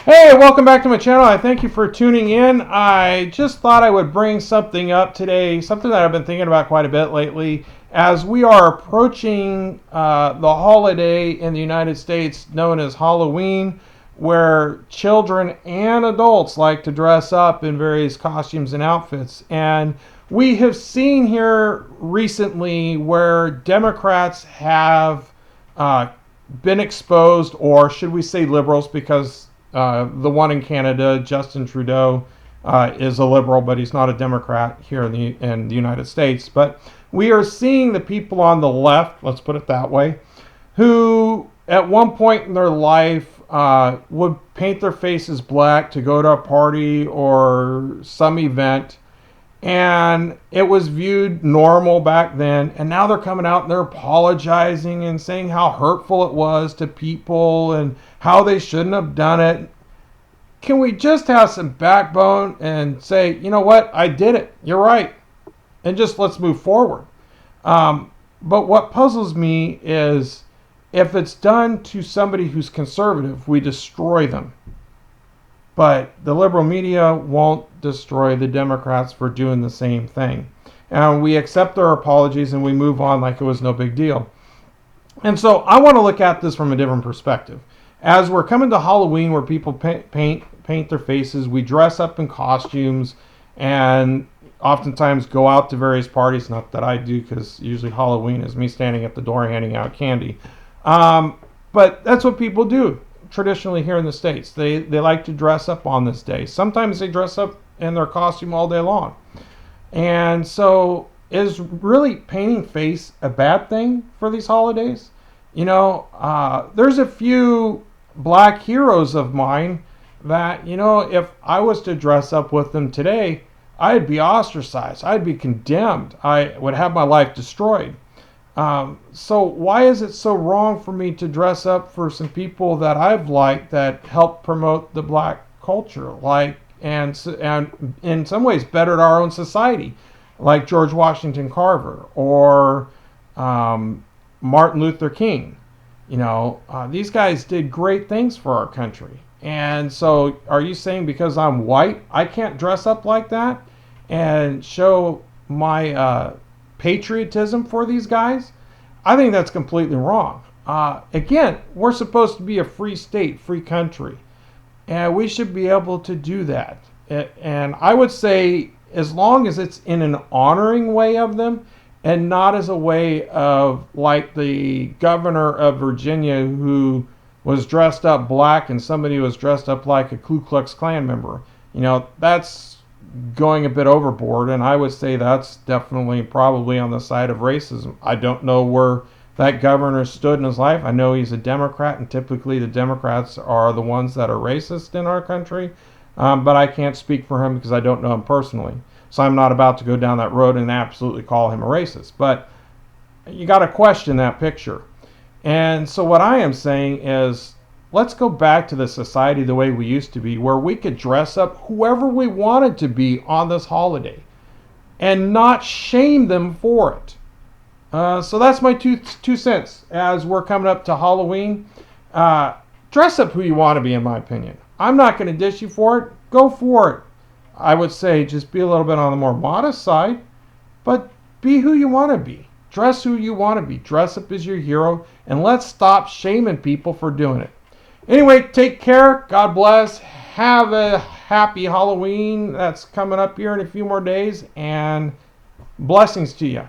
Hey, welcome back to my channel. I thank you for tuning in. I just thought I would bring something up today, something that I've been thinking about quite a bit lately. As we are approaching the holiday in the United States known as Halloween, where children and adults like to dress up in various costumes and outfits. And we have seen here recently where Democrats have uh, been exposed, or should we say liberals, because the one in Canada, Justin Trudeau, is a liberal, but he's not a Democrat here in the United States. But we are seeing the people on the left, let's put it that way, who at one point in their life would paint their faces black to go to a party or some event, and it was viewed normal back then, and now they're coming out and they're apologizing and saying how hurtful it was to people and how they shouldn't have done it. Can we just have some backbone and say, you know what, I did it, you're right, and just let's move forward? But what puzzles me is if it's done to somebody who's conservative, we destroy them. But the liberal media won't destroy the Democrats for doing the same thing. And we accept their apologies and we move on like it was no big deal. And so I want to look at this from a different perspective. As we're coming to Halloween, where people paint their faces, we dress up in costumes, and oftentimes go out to various parties. Not that I do, because usually Halloween is me standing at the door handing out candy. But that's what people do traditionally here in the States. They like to dress up on this day. Sometimes they dress up in their costume all day long. And so is really painting face a bad thing for these holidays? There's a few black heroes of mine that, if I was to dress up with them today, I'd be ostracized. I'd be condemned. I would have my life destroyed. So why is it so wrong for me to dress up for some people that I've liked that help promote the black culture, and in some ways bettered our own society, like George Washington Carver or Martin Luther King? These guys did great things for our country. And so are you saying because I'm white, I can't dress up like that and show my patriotism for these guys? I think that's completely wrong. Again, we're supposed to be a free state, free country, and we should be able to do that. And I would say, as long as it's in an honoring way of them, and not as a way of like the governor of Virginia, who was dressed up black and somebody was dressed up like a Ku Klux Klan member. That's going a bit overboard, and I would say that's definitely probably on the side of racism. I don't know where that governor stood in his life. I know he's a Democrat, and typically the Democrats are the ones that are racist in our country, but I can't speak for him because I don't know him personally. So I'm not about to go down that road and absolutely call him a racist. But you got to question that picture. And so what I am saying is, let's go back to the society the way we used to be, where we could dress up whoever we wanted to be on this holiday and not shame them for it. So that's my two cents as we're coming up to Halloween. Dress up who you want to be, in my opinion. I'm not going to dish you for it. Go for it. I would say just be a little bit on the more modest side, but be who you want to be. Dress who you want to be. Dress up as your hero, and let's stop shaming people for doing it. Anyway, take care. God bless. Have a happy Halloween that's coming up here in a few more days, and blessings to you.